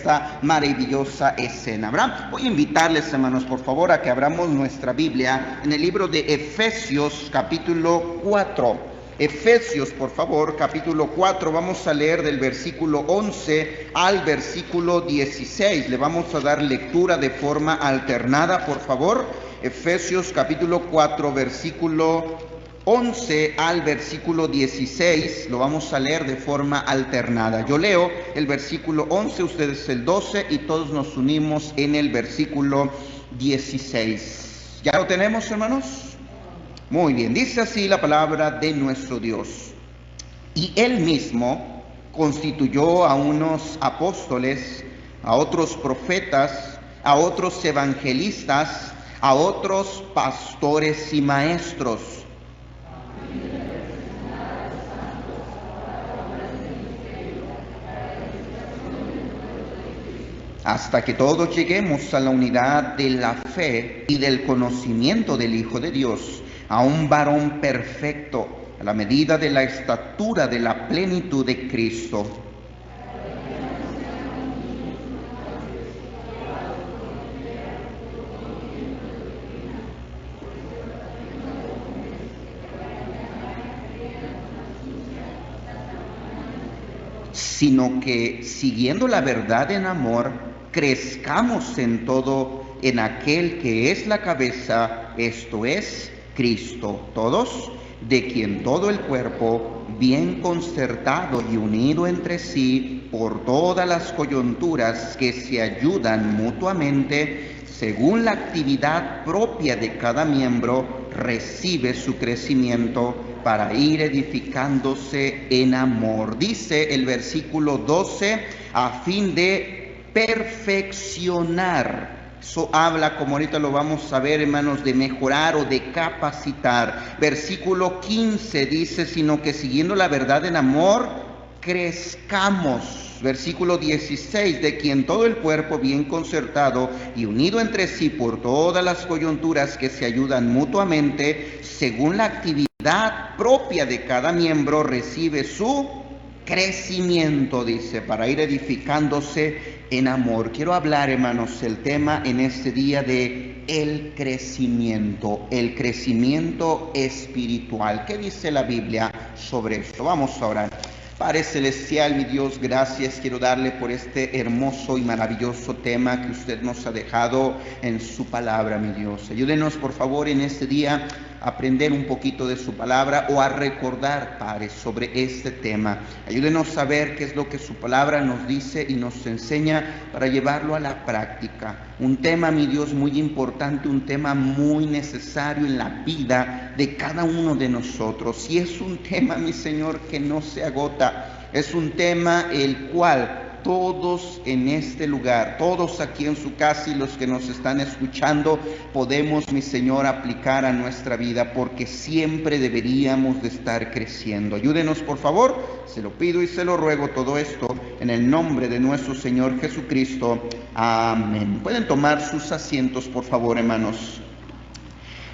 esta maravillosa escena, ¿verdad? Voy a invitarles, hermanos, por favor, a que abramos nuestra Biblia en el libro de Efesios, capítulo 4. Efesios, por favor, capítulo 4, vamos a leer del versículo 11 al versículo 16. Le vamos a dar lectura de forma alternada, por favor. Efesios, capítulo 4, versículo 11 al versículo 16, lo vamos a leer de forma alternada. Yo leo el versículo 11, ustedes el 12 y todos nos unimos en el versículo 16. ¿Ya lo tenemos, hermanos? Muy bien, dice así la palabra de nuestro Dios. Y Él mismo constituyó a unos apóstoles, a otros profetas, a otros evangelistas, a otros pastores y maestros, hasta que todos lleguemos a la unidad de la fe y del conocimiento del Hijo de Dios, a un varón perfecto, a la medida de la estatura de la plenitud de Cristo. Sino que, siguiendo la verdad en amor, crezcamos en todo en aquel que es la cabeza, esto es, Cristo. Todos, de quien todo el cuerpo, bien concertado y unido entre sí por todas las coyunturas que se ayudan mutuamente, según la actividad propia de cada miembro, recibe su crecimiento para ir edificándose en amor. Dice el versículo 12, a fin de perfeccionar. Eso habla, como ahorita lo vamos a ver, hermanos, de mejorar o de capacitar. Versículo 15 dice, sino que siguiendo la verdad en amor, crezcamos. Versículo 16, de quien todo el cuerpo bien concertado y unido entre sí por todas las coyunturas que se ayudan mutuamente, según la actividad propia de cada miembro, recibe su crecimiento, dice, para ir edificándose en amor. Quiero hablar, hermanos, el tema en este día de el crecimiento espiritual. ¿Qué dice la Biblia sobre esto? Vamos a orar. Padre Celestial, mi Dios, gracias quiero darle por este hermoso y maravilloso tema que usted nos ha dejado en su palabra, mi Dios. Ayúdenos, por favor, en este día a aprender un poquito de su palabra o a recordar, Padre, sobre este tema. Ayúdenos a ver qué es lo que su palabra nos dice y nos enseña para llevarlo a la práctica. Un tema, mi Dios, muy importante, un tema muy necesario en la vida de cada uno de nosotros. Y es un tema, mi Señor, que no se agota. Es un tema el cual todos en este lugar, todos aquí en su casa y los que nos están escuchando, podemos, mi Señor, aplicar a nuestra vida, porque siempre deberíamos de estar creciendo. Ayúdenos, por favor, se lo pido y se lo ruego todo esto en el nombre de nuestro Señor Jesucristo. Amén. Pueden tomar sus asientos, por favor, hermanos.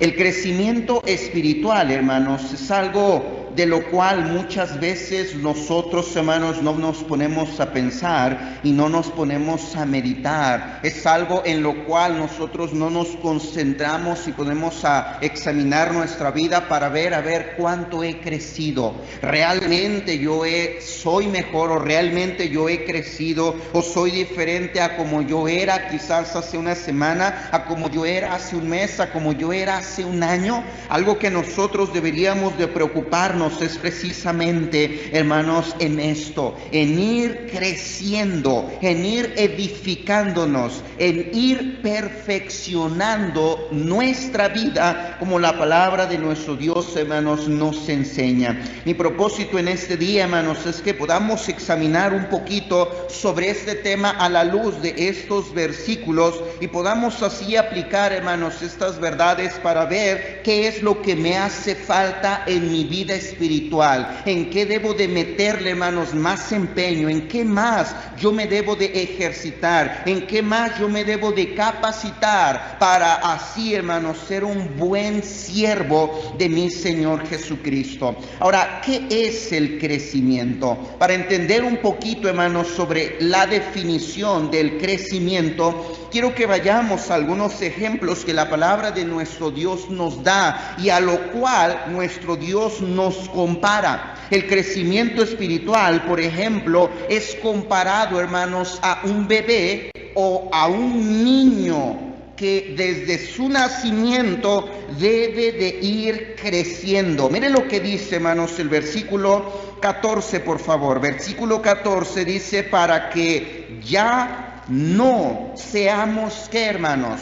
El crecimiento espiritual, hermanos, es algo de lo cual muchas veces nosotros, hermanos, no nos ponemos a pensar y no nos ponemos a meditar. Es algo en lo cual nosotros no nos concentramos y ponemos a examinar nuestra vida para ver, a ver cuánto he crecido. ¿Realmente yo soy mejor o realmente yo he crecido o soy diferente a como yo era quizás hace una semana, a como yo era hace un mes, a como yo era hace un año? Algo que nosotros deberíamos de preocuparnos es precisamente, hermanos, en esto, en ir creciendo, en ir edificándonos, en ir perfeccionando nuestra vida como la palabra de nuestro Dios, hermanos, nos enseña. Mi propósito en este día, hermanos, es que podamos examinar un poquito sobre este tema a la luz de estos versículos y podamos así aplicar, hermanos, estas verdades para ver qué es lo que me hace falta en mi vida espiritual espiritual, en qué debo de meterle, hermanos, más empeño, en qué más yo me debo de ejercitar, en qué más yo me debo de capacitar para así, hermanos, ser un buen siervo de mi Señor Jesucristo. Ahora, ¿qué es el crecimiento? Para entender un poquito, hermanos, sobre la definición del crecimiento, quiero que vayamos a algunos ejemplos que la palabra de nuestro Dios nos da y a lo cual nuestro Dios nos compara. El crecimiento espiritual, por ejemplo, es comparado, hermanos, a un bebé o a un niño que desde su nacimiento debe de ir creciendo. Miren lo que dice, hermanos, el versículo 14, por favor. Versículo 14 dice, para que ya no seamos, ¿qué, hermanos?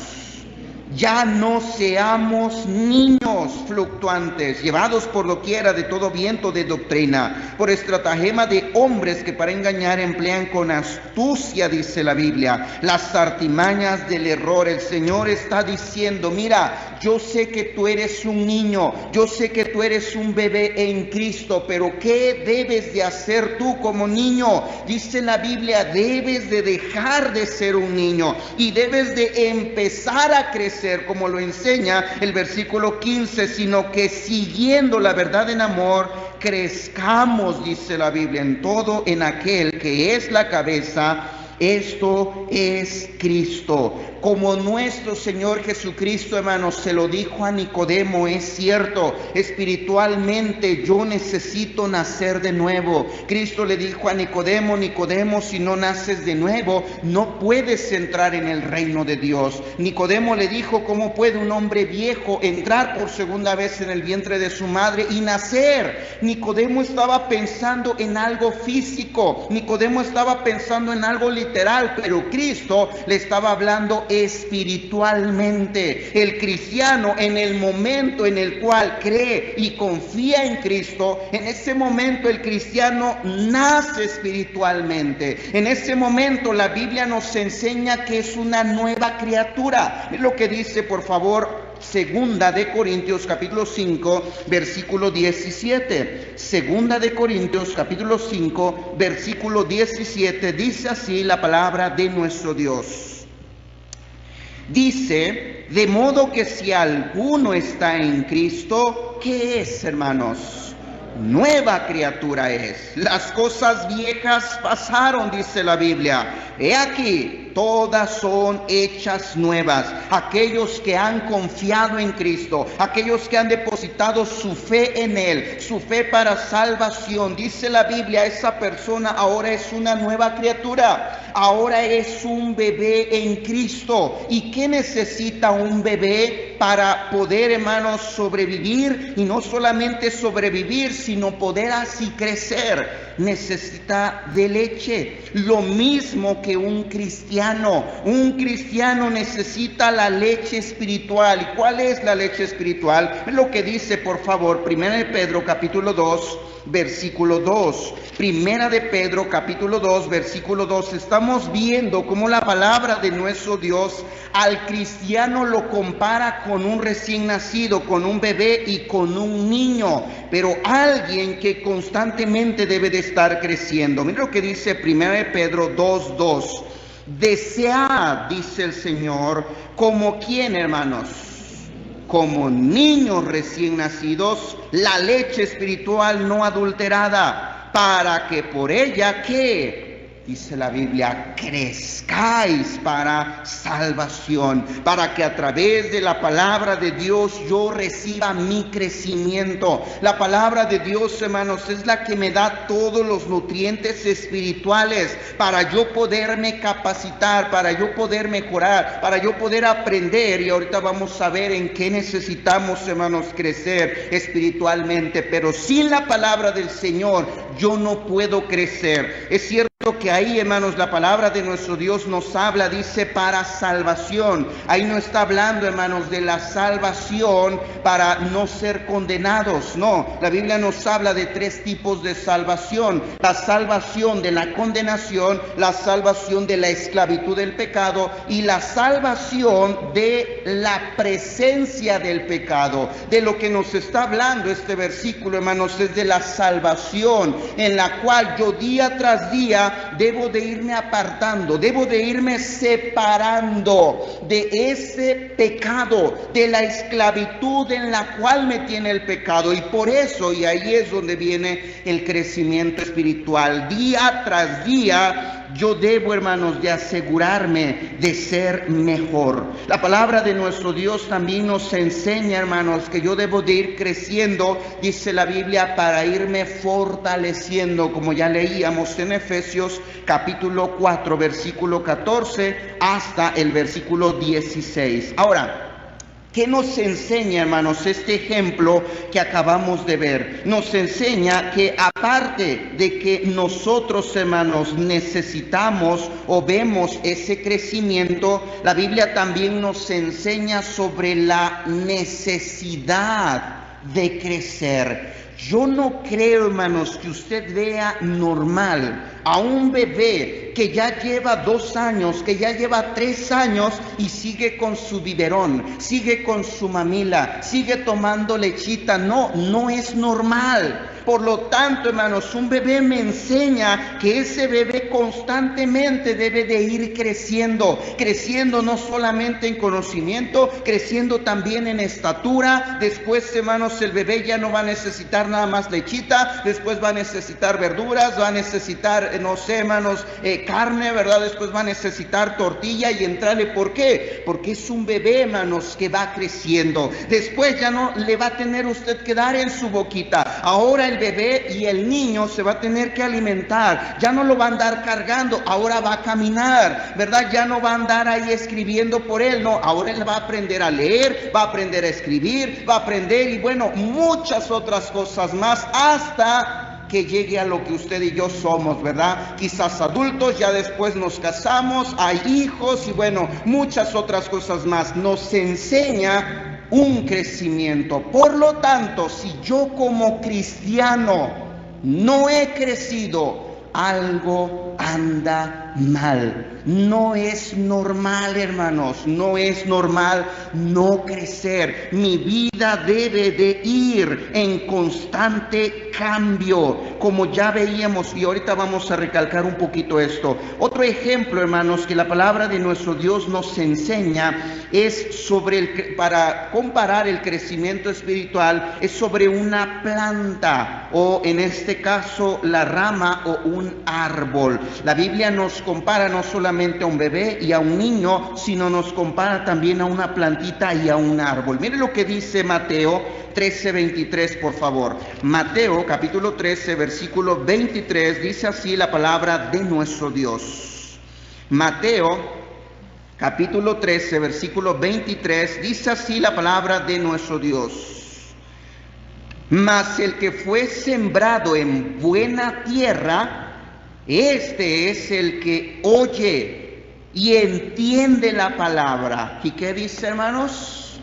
Ya no seamos niños fluctuantes, llevados por doquiera de todo viento de doctrina, por estratagema de hombres que para engañar emplean con astucia, dice la Biblia, las artimañas del error. El Señor está diciendo, mira, yo sé que tú eres un niño, yo sé que tú eres un bebé en Cristo, pero ¿qué debes de hacer tú como niño? Dice la Biblia, debes de dejar de ser un niño y debes de empezar a crecer, como lo enseña el versículo 15, sino que siguiendo la verdad en amor, crezcamos, dice la Biblia, en todo en aquel que es la cabeza, esto es Cristo. Como nuestro Señor Jesucristo, hermanos, se lo dijo a Nicodemo, es cierto, espiritualmente yo necesito nacer de nuevo. Cristo le dijo a Nicodemo, Nicodemo, si no naces de nuevo, no puedes entrar en el reino de Dios. Nicodemo le dijo, ¿cómo puede un hombre viejo entrar por segunda vez en el vientre de su madre y nacer? Nicodemo estaba pensando en algo físico, Nicodemo estaba pensando en algo literal, pero Cristo le estaba hablando espiritualmente. El cristiano, en el momento en el cual cree y confía en Cristo, en ese momento el cristiano nace espiritualmente. En ese momento la Biblia nos enseña que es una nueva criatura. Es lo que dice, por favor, Segunda de Corintios capítulo 5 versículo 17. Segunda de Corintios capítulo 5 versículo 17, dice así la palabra de nuestro Dios. Dice, de modo que si alguno está en Cristo, ¿qué es, hermanos? Nueva criatura es. Las cosas viejas pasaron, dice la Biblia. He aquí, todas son hechas nuevas. Aquellos que han confiado en Cristo, aquellos que han depositado su fe en Él, su fe para salvación, dice la Biblia, esa persona ahora es una nueva criatura. Ahora es un bebé en Cristo. ¿Y qué necesita un bebé para poder, hermanos, sobrevivir? Y no solamente sobrevivir, sino poder así crecer. Necesita de leche. Lo mismo que un cristiano. Un cristiano necesita la leche espiritual. ¿Y cuál es la leche espiritual? Es lo que dice, por favor, 1 de Pedro capítulo 2, versículo 2. Primera de Pedro capítulo 2, versículo 2. Estamos viendo cómo la palabra de nuestro Dios al cristiano lo compara con un recién nacido, con un bebé y con un niño, pero alguien que constantemente debe de estar creciendo. Mira lo que dice 1 de Pedro 2, 2. Desead, dice el Señor, como quien, hermanos, como niños recién nacidos, la leche espiritual no adulterada, para que por ella, ¿qué? Dice la Biblia, crezcáis para salvación, para que a través de la palabra de Dios yo reciba mi crecimiento. La palabra de Dios, hermanos, es la que me da todos los nutrientes espirituales para yo poderme capacitar, para yo poder mejorar, para yo poder aprender. Y ahorita vamos a ver en qué necesitamos, hermanos, crecer espiritualmente. Pero sin la palabra del Señor yo no puedo crecer. Es cierto cierto que ahí, hermanos, la palabra de nuestro Dios nos habla, dice, para salvación. Ahí no está hablando, hermanos, de la salvación para no ser condenados. No, la Biblia nos habla de tres tipos de salvación: la salvación de la condenación, la salvación de la esclavitud del pecado y la salvación de la presencia del pecado. De lo que nos está hablando este versículo, hermanos, es de la salvación en la cual yo día tras día debo de irme apartando, debo de irme separando de ese pecado, de la esclavitud en la cual me tiene el pecado. Y por eso, y ahí es donde viene el crecimiento espiritual, día tras día yo debo, hermanos, de asegurarme de ser mejor. La palabra de nuestro Dios también nos enseña, hermanos, que yo debo de ir creciendo, dice la Biblia, para irme fortaleciendo, como ya leíamos en Efesios capítulo 4, versículo 14 hasta el versículo 16. Ahora, ¿qué nos enseña, hermanos, este ejemplo que acabamos de ver? Nos enseña que aparte de que nosotros, hermanos, necesitamos o vemos ese crecimiento, la Biblia también nos enseña sobre la necesidad de crecer. Yo no creo, hermanos, que usted vea normal a un bebé que ya lleva 2 años, que ya lleva 3 años y sigue con su biberón, sigue con su mamila, sigue tomando lechita. No, no es normal. Por lo tanto, hermanos, un bebé me enseña que ese bebé constantemente debe de ir creciendo, creciendo no solamente en conocimiento, creciendo también en estatura. Después, hermanos, el bebé ya no va a necesitar nada más lechita, después va a necesitar verduras, va a necesitar, no sé, hermanos, carne, ¿verdad? Después va a necesitar tortilla y entrarle. ¿Por qué? Porque es un bebé, hermanos, que va creciendo. Después ya no le va a tener usted que dar en su boquita. Ahora el bebé y el niño se va a tener que alimentar. Ya no lo va a andar cargando, ahora va a caminar, ¿verdad? Ya no va a andar ahí escribiendo por él, no. Ahora él va a aprender a leer, va a aprender a escribir, va a aprender y bueno, muchas otras cosas más hasta que llegue a lo que usted y yo somos, ¿verdad? Quizás adultos, ya después nos casamos, hay hijos y bueno, muchas otras cosas más. Nos enseña un crecimiento. Por lo tanto, si yo como cristiano no he crecido, algo anda mal. No es normal, hermanos, no es normal no crecer. Mi vida debe de ir en constante cambio, como ya veíamos, y ahorita vamos a recalcar un poquito esto. Otro ejemplo, hermanos, que la palabra de nuestro Dios nos enseña es sobre para comparar el crecimiento espiritual, es sobre una planta, o en este caso la rama o un árbol. La Biblia nos compara no solamente a un bebé y a un niño, sino nos compara también a una plantita y a un árbol. Mire lo que dice Mateo 13:23, por favor. Mateo capítulo 13, versículo 23, dice así la palabra de nuestro Dios. Mateo capítulo 13, versículo 23, dice así la palabra de nuestro Dios. Mas el que fue sembrado en buena tierra, este es el que oye y entiende la palabra. ¿Y qué dice, hermanos?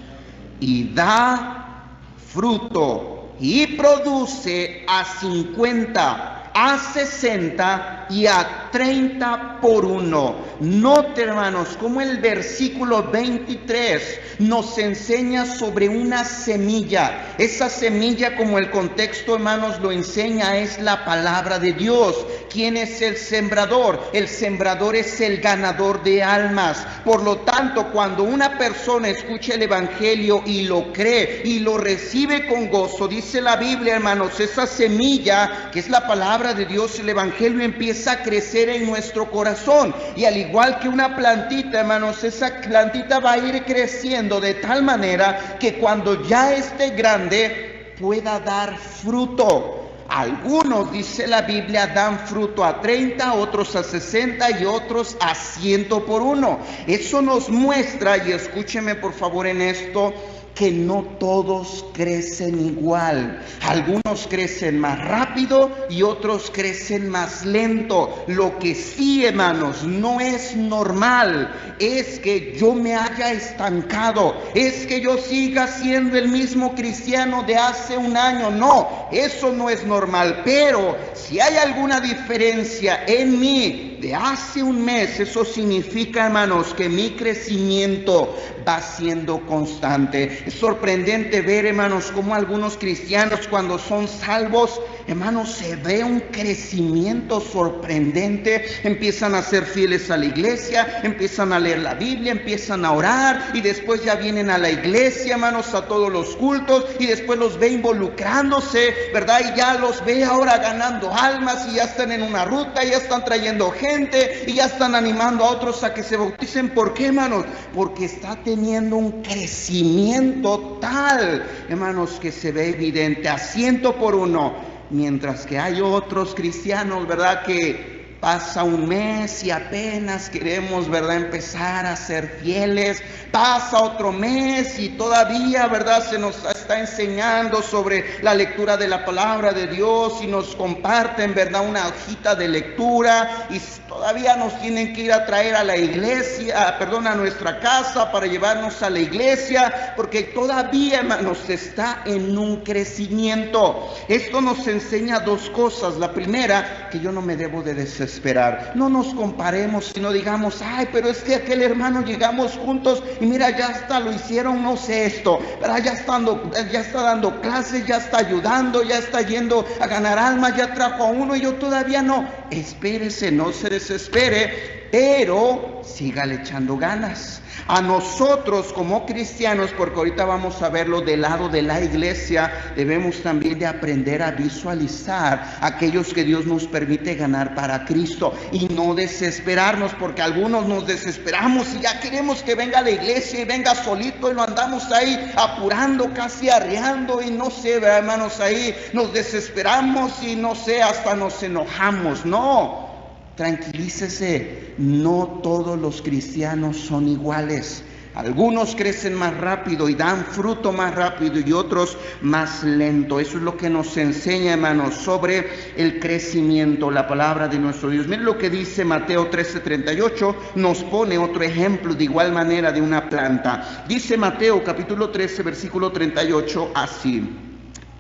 Y da fruto y produce a 50, a 60 y a 30 por uno. Note, hermanos, como el versículo 23 nos enseña sobre una semilla. Esa semilla, como el contexto, hermanos, lo enseña, es la palabra de Dios. ¿Quién es el sembrador? El sembrador es el ganador de almas. Por lo tanto, cuando una persona escucha el evangelio y lo cree y lo recibe con gozo, dice la Biblia, hermanos, esa semilla, que es la palabra de Dios, el evangelio, empieza a crecer en nuestro corazón. Y al igual que una plantita, hermanos, esa plantita va a ir creciendo de tal manera que cuando ya esté grande pueda dar fruto. Algunos, dice la Biblia, dan fruto a 30, otros a 60 y otros a 100 por uno. Eso nos muestra, y escúcheme por favor en esto, que no todos crecen igual. Algunos crecen más rápido y otros crecen más lento. Lo que sí, hermanos, no es normal es que yo me haya estancado, es que yo siga siendo el mismo cristiano de hace un año. No, eso no es normal. Pero si hay alguna diferencia en mí de hace un mes, eso significa, hermanos, que mi crecimiento va siendo constante. Es sorprendente ver, hermanos, cómo algunos cristianos cuando son salvos, hermanos, se ve un crecimiento sorprendente. Empiezan a ser fieles a la iglesia, empiezan a leer la Biblia, empiezan a orar y después ya vienen a la iglesia, hermanos, a todos los cultos, y después los ve involucrándose, ¿verdad? Y ya los ve ahora ganando almas y ya están en una ruta, ya están trayendo gente y ya están animando a otros a que se bauticen. ¿Por qué, hermanos? Porque está teniendo un crecimiento tal, hermanos, que se ve evidente a 100%. Mientras que hay otros cristianos, ¿verdad?, que pasa un mes y apenas queremos, ¿verdad?, empezar a ser fieles. Pasa otro mes y todavía, ¿verdad?, se nos está enseñando sobre la lectura de la palabra de Dios y nos comparten, ¿verdad?, una hojita de lectura, y todavía nos tienen que ir a traer a la iglesia, a nuestra casa para llevarnos a la iglesia, porque todavía, hermanos, está en un crecimiento. Esto nos enseña dos cosas. La primera, que yo no me debo de desesperar. No nos comparemos y no digamos, ay, pero es que aquel hermano llegamos juntos y mira, ya hasta lo hicieron, no sé esto, ¿verdad? Ya está dando clases, ya está ayudando, ya está yendo a ganar almas, ya trajo a uno y yo todavía no. Espérese, no se desespere, pero sígale echando ganas. A nosotros como cristianos, porque ahorita vamos a verlo del lado de la iglesia, debemos también de aprender a visualizar aquellos que Dios nos permite ganar para Cristo y no desesperarnos, porque algunos nos desesperamos y ya queremos que venga a la iglesia y venga solito y lo andamos ahí apurando, casi arreando, y no sé, hermanos, ahí nos desesperamos y no sé, hasta nos enojamos. No, tranquilícese, no todos los cristianos son iguales. Algunos crecen más rápido y dan fruto más rápido y otros más lento. Eso es lo que nos enseña, hermanos, sobre el crecimiento, la palabra de nuestro Dios. Miren lo que dice Mateo 13:38, nos pone otro ejemplo de igual manera de una planta. Dice Mateo capítulo 13, versículo 38, así.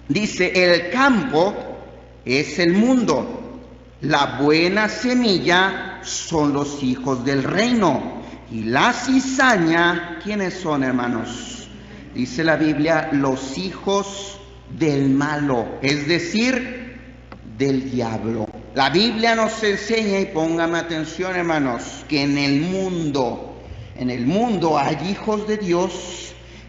Dice, el campo es el mundo. La buena semilla son los hijos del reino. Y la cizaña, ¿quiénes son, hermanos? Dice la Biblia, los hijos del malo, es decir, del diablo. La Biblia nos enseña, y póngame atención, hermanos, que en el mundo hay hijos de Dios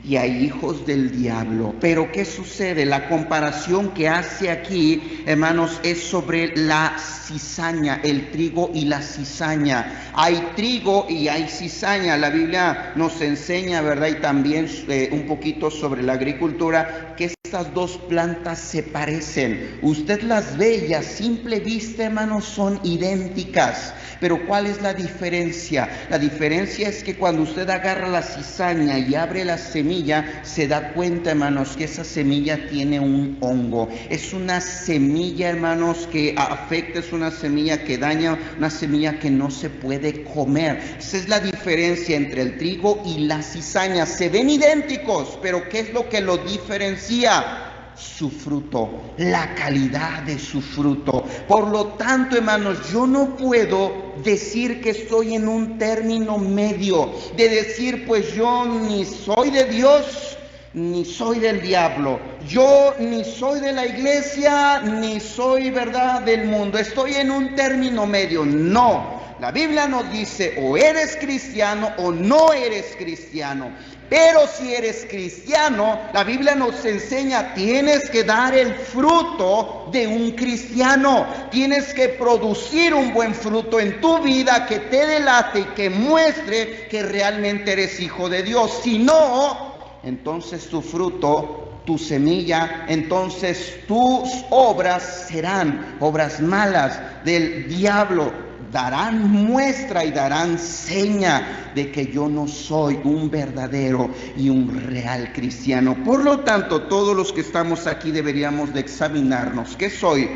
y hay hijos del diablo. Pero ¿qué sucede? La comparación que hace aquí, hermanos, es sobre la cizaña, el trigo y la cizaña. Hay trigo y hay cizaña. La Biblia nos enseña, ¿verdad?, y también un poquito sobre la agricultura, que estas dos plantas se parecen. Usted las ve y a simple vista, hermanos, son idénticas. Pero ¿cuál es la diferencia? La diferencia es que cuando usted agarra la cizaña y abre la semilla, se da cuenta, hermanos, que esa semilla tiene un hongo. Es una semilla, hermanos, que afecta, es una semilla que daña, una semilla que no se puede comer. Esa es la diferencia entre el trigo y la cizaña. Se ven idénticos, pero ¿qué es lo que lo diferencia? Su fruto, la calidad de su fruto. Por lo tanto, hermanos, yo no puedo decir que estoy en un término medio, de decir, pues yo ni soy de Dios ni soy del diablo, yo ni soy de la iglesia ni soy, ¿verdad?, del mundo. Estoy en un término medio. No, la Biblia nos dice, o eres cristiano o no eres cristiano. Pero si eres cristiano, la Biblia nos enseña, tienes que dar el fruto de un cristiano. Tienes que producir un buen fruto en tu vida que te delate y que muestre que realmente eres hijo de Dios. Si no, entonces tu fruto, tu semilla, entonces tus obras serán obras malas del diablo. darán muestra y darán seña de que yo no soy un verdadero y un real cristiano. Por lo tanto, todos los que estamos aquí deberíamos de examinarnos. ¿Qué soy?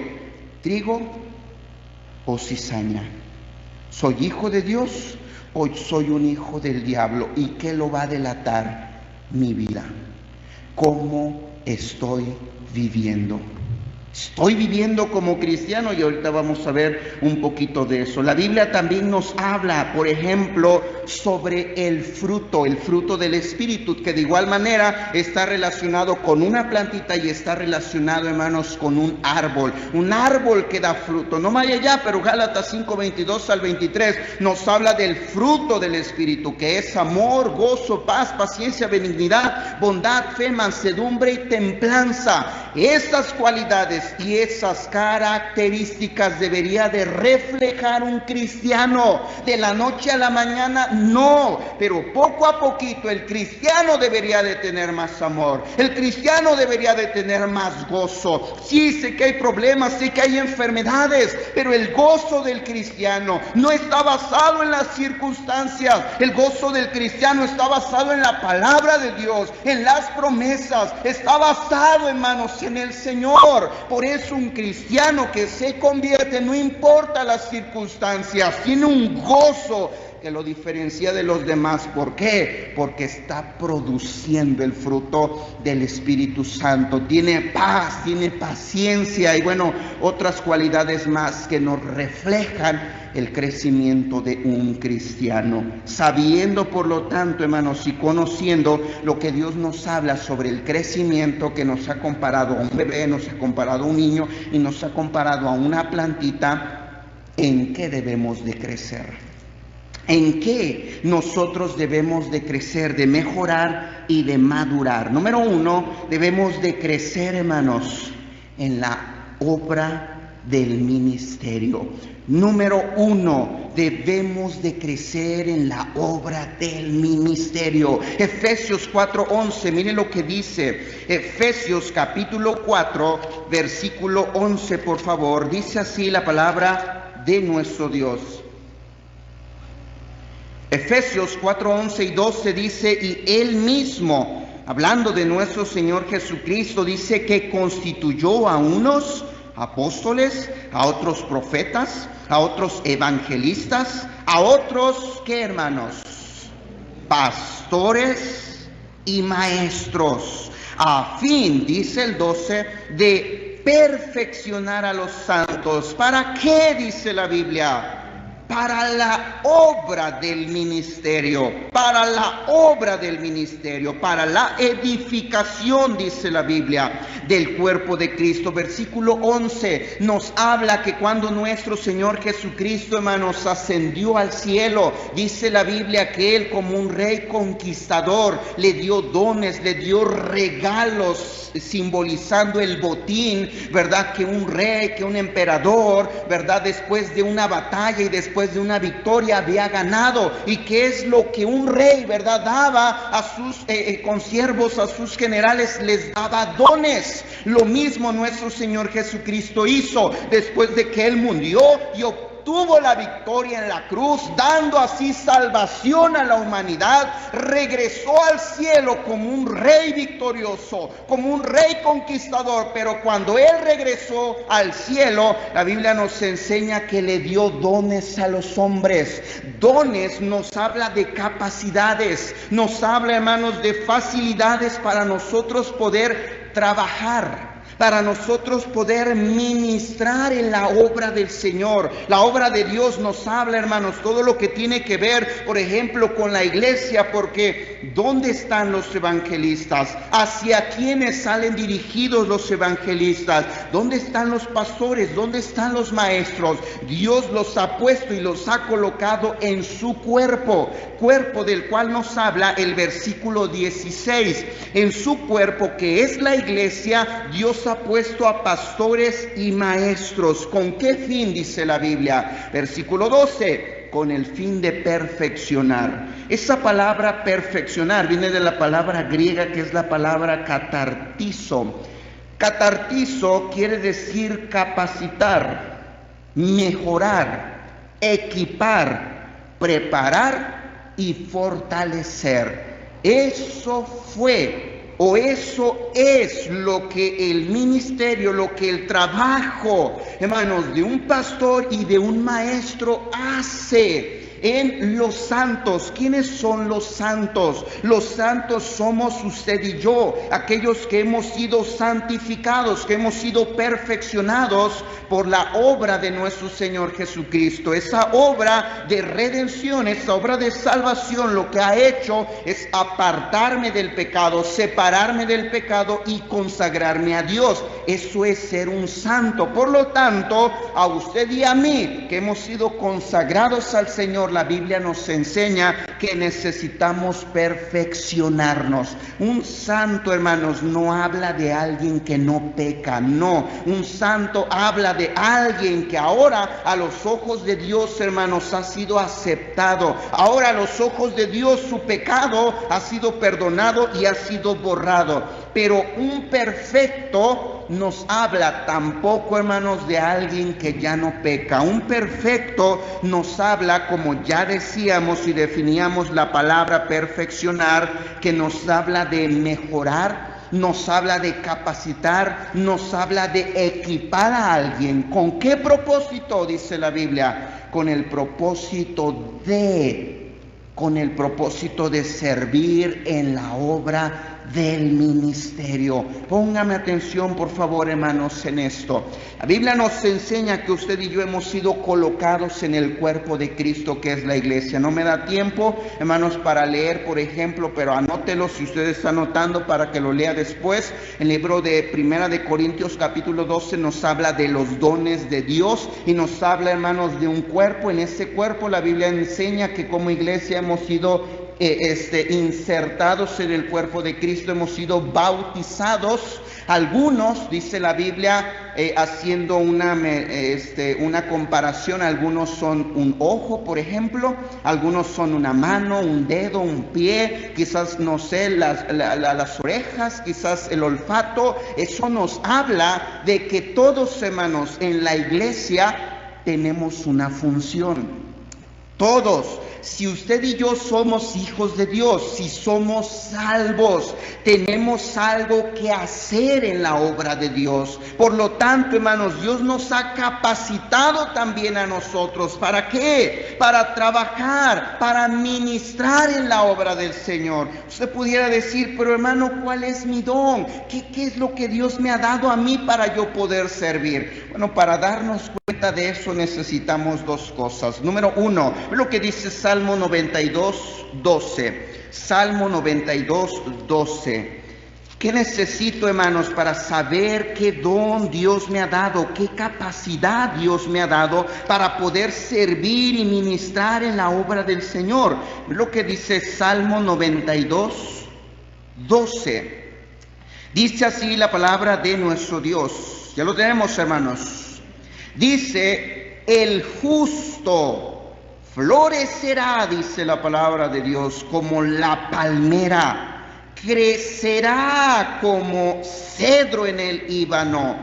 ¿Trigo o cizaña? ¿Soy hijo de Dios o soy un hijo del diablo? ¿Y qué lo va a delatar? Mi vida. ¿Cómo estoy viviendo? Estoy viviendo como cristiano, y ahorita vamos a ver un poquito de eso. La Biblia también nos habla, por ejemplo, sobre el fruto del Espíritu, que de igual manera está relacionado con una plantita y está relacionado, hermanos, con un árbol que da fruto. No vaya allá, pero Gálatas 5:22 al 23 nos habla del fruto del Espíritu, que es amor, gozo, paz, paciencia, benignidad, bondad, fe, mansedumbre y templanza. Estas cualidades y esas características debería de reflejar un cristiano. De la noche a la mañana no, pero poco a poquito el cristiano debería de tener más amor, el cristiano debería de tener más gozo. Sí, sé que hay problemas, sé que hay enfermedades, pero el gozo del cristiano no está basado en las circunstancias. El gozo del cristiano está basado en la palabra de Dios, en las promesas, está basado, hermanos, en el Señor. Por eso un cristiano que se convierte, no importa las circunstancias, tiene un gozo que lo diferencia de los demás. ¿Por qué? Porque está produciendo el fruto del Espíritu Santo. Tiene paz, tiene paciencia y bueno, otras cualidades más que nos reflejan el crecimiento de un cristiano. Sabiendo, por lo tanto, hermanos, y conociendo lo que Dios nos habla sobre el crecimiento, que nos ha comparado a un bebé, nos ha comparado a un niño y nos ha comparado a una plantita, ¿en qué debemos de crecer? ¿En qué nosotros debemos de crecer, de mejorar y de madurar? Número 1, debemos de crecer, hermanos, en la obra del ministerio. Número 1, debemos de crecer en la obra del ministerio. Efesios 4:11, miren lo que dice. Efesios capítulo 4, versículo 11, por favor. Dice así la palabra de nuestro Dios. Efesios 4:11 y 12 dice: y Él mismo, hablando de nuestro Señor Jesucristo, dice que constituyó a unos apóstoles, a otros profetas, a otros evangelistas, a otros, ¿qué, hermanos? Pastores y maestros, a fin, dice el 12, de perfeccionar a los santos. ¿Para qué, dice la Biblia? Para la obra del ministerio, para la obra del ministerio, para la edificación, dice la Biblia, del cuerpo de Cristo. Versículo 11 nos habla que cuando nuestro Señor Jesucristo, hermanos, ascendió al cielo, dice la Biblia que Él, como un rey conquistador, le dio dones, le dio regalos, simbolizando el botín, ¿verdad? Que un rey, que un emperador, ¿verdad? Después de una batalla y después de una victoria había ganado. ¿Y qué es lo que un rey, verdad, daba a sus consiervos, a sus generales? Les daba dones. Lo mismo nuestro Señor Jesucristo hizo después de que Él murió y obtuvo la victoria en la cruz, dando así salvación a la humanidad. Regresó al cielo como un rey victorioso, como un rey conquistador. Pero cuando Él regresó al cielo, la Biblia nos enseña que le dio dones a los hombres. Dones nos habla de capacidades, nos habla, hermanos, de facilidades para nosotros poder trabajar, para nosotros poder ministrar en la obra del Señor. La obra de Dios nos habla, hermanos, todo lo que tiene que ver, por ejemplo, con la iglesia, porque ¿dónde están los evangelistas? ¿Hacia quiénes salen dirigidos los evangelistas? ¿Dónde están los pastores? ¿Dónde están los maestros? Dios los ha puesto y los ha colocado en su cuerpo del cual nos habla el versículo 16. En su cuerpo, que es la iglesia, Dios ha puesto a pastores y maestros. ¿Con qué fin? Dice la Biblia. Versículo 12. Con el fin de perfeccionar. Esa palabra perfeccionar viene de la palabra griega, que es la palabra catartizo. Catartizo quiere decir capacitar, mejorar, equipar, preparar y fortalecer. Eso fue, o eso es lo que el ministerio, lo que el trabajo, hermanos, de un pastor y de un maestro hace en los santos. ¿Quiénes son los santos? Los santos somos usted y yo, aquellos que hemos sido santificados, que hemos sido perfeccionados por la obra de nuestro Señor Jesucristo. Esa obra de redención, esa obra de salvación, lo que ha hecho es apartarme del pecado, separarme del pecado y consagrarme a Dios. Eso es ser un santo. Por lo tanto, a usted y a mí, que hemos sido consagrados al Señor, la Biblia nos enseña que necesitamos perfeccionarnos. Un santo, hermanos, no habla de alguien que no peca, no. Un santo habla de alguien que ahora a los ojos de Dios, hermanos, ha sido aceptado. Ahora a los ojos de Dios su pecado ha sido perdonado y ha sido borrado. Pero un perfecto nos habla tampoco, hermanos, de alguien que ya no peca. Un perfecto nos habla, como ya decíamos y definíamos la palabra perfeccionar, que nos habla de mejorar, nos habla de capacitar, nos habla de equipar a alguien. ¿Con qué propósito? Dice la Biblia, con el propósito de servir en la obra del ministerio. Póngame atención, por favor, hermanos, en esto. La Biblia nos enseña que usted y yo hemos sido colocados en el cuerpo de Cristo, que es la iglesia. No me da tiempo, hermanos, para leer, por ejemplo, pero anótelo si usted está anotando para que lo lea después. El libro de Primera de Corintios, capítulo 12, nos habla de los dones de Dios y nos habla, hermanos, de un cuerpo. En ese cuerpo la Biblia enseña que como iglesia hemos sido insertados en el cuerpo de Cristo, hemos sido bautizados. Algunos, dice la Biblia, haciendo una comparación, algunos son un ojo, por ejemplo, algunos son una mano, un dedo, un pie, quizás, no sé, las orejas, quizás el olfato. Eso nos habla de que todos, hermanos, en la iglesia tenemos una función. Todos, si usted y yo somos hijos de Dios, si somos salvos, tenemos algo que hacer en la obra de Dios. Por lo tanto, hermanos, Dios nos ha capacitado también a nosotros. ¿Para qué? Para trabajar, para ministrar en la obra del Señor. Usted pudiera decir, pero hermano, ¿cuál es mi don? ¿Qué es lo que Dios me ha dado a mí para yo poder servir? Bueno, para darnos cuenta de eso necesitamos dos cosas. Número uno, lo que dice Salmo 92:12. Salmo 92:12. ¿Qué necesito, hermanos, para saber qué don Dios me ha dado? ¿Qué capacidad Dios me ha dado para poder servir y ministrar en la obra del Señor? Lo que dice Salmo 92:12. Dice así la palabra de nuestro Dios. Ya lo tenemos, hermanos. Dice, el justo florecerá, dice la palabra de Dios, como la palmera, crecerá como cedro en el Líbano,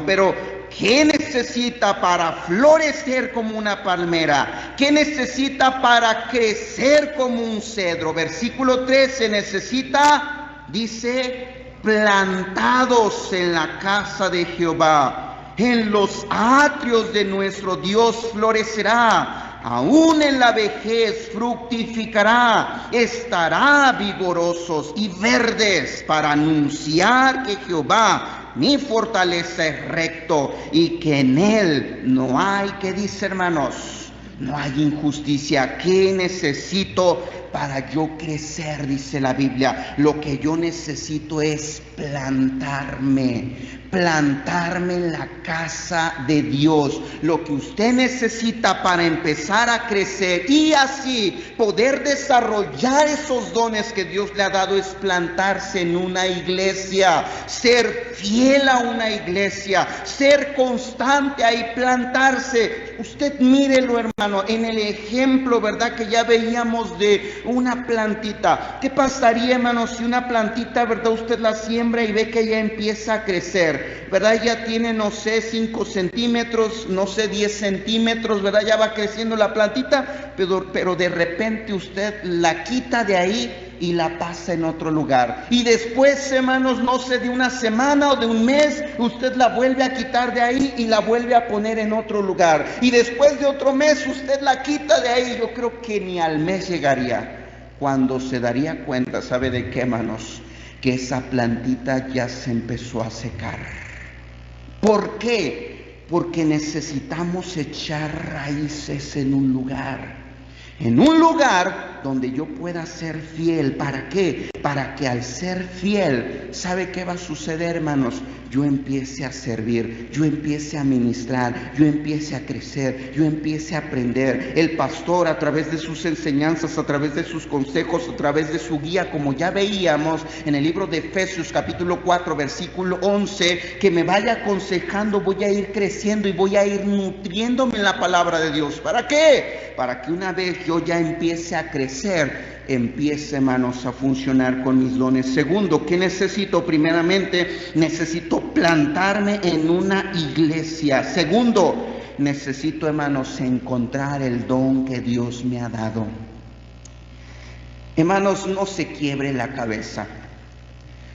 pero ¿qué necesita para florecer como una palmera? ¿Qué necesita para crecer como un cedro? Versículo 13, necesita, dice, plantados en la casa de Jehová. En los atrios de nuestro Dios florecerá, aún en la vejez fructificará, estará vigorosos y verdes para anunciar que Jehová, mi fortaleza, es recto y que en él no hay, ¿qué dice, hermanos? No hay injusticia. ¿Qué necesito para yo crecer? Dice la Biblia. Lo que yo necesito es plantarme en la casa de Dios. Lo que usted necesita para empezar a crecer y así poder desarrollar esos dones que Dios le ha dado es plantarse en una iglesia, ser fiel a una iglesia, ser constante ahí, plantarse. Usted mírelo, hermano, en el ejemplo, ¿verdad?, que ya veíamos de una plantita. ¿Qué pasaría, hermanos, si una plantita, verdad, usted la siembra y ve que ya empieza a crecer, verdad? Ya tiene, no sé, 5 centímetros, no sé, 10 centímetros, verdad, ya va creciendo la plantita, pero de repente usted la quita de ahí y la pasa en otro lugar. Y después, hermanos, no sé, de una semana o de un mes, usted la vuelve a quitar de ahí y la vuelve a poner en otro lugar. Y después de otro mes, usted la quita de ahí. Yo creo que ni al mes llegaría cuando se daría cuenta, ¿sabe de qué, hermanos? Que esa plantita ya se empezó a secar. ¿Por qué? Porque necesitamos echar raíces en un lugar. En un lugar donde yo pueda ser fiel. ¿Para qué? Para que al ser fiel, ¿sabe qué va a suceder, hermanos? Yo empiece a servir, yo empiece a ministrar, yo empiece a crecer, yo empiece a aprender. El pastor, a través de sus enseñanzas, a través de sus consejos, a través de su guía, como ya veíamos en el libro de Efesios capítulo 4 versículo 11, que me vaya aconsejando, voy a ir creciendo y voy a ir nutriéndome en la palabra de Dios. ¿Para qué? Para que una vez yo ya empiece a crecer, empiece, hermanos, a funcionar con mis dones. Segundo, ¿qué necesito? Primeramente, necesito plantarme en una iglesia. Segundo, necesito, hermanos, encontrar el don que Dios me ha dado. Hermanos, no se quiebre la cabeza.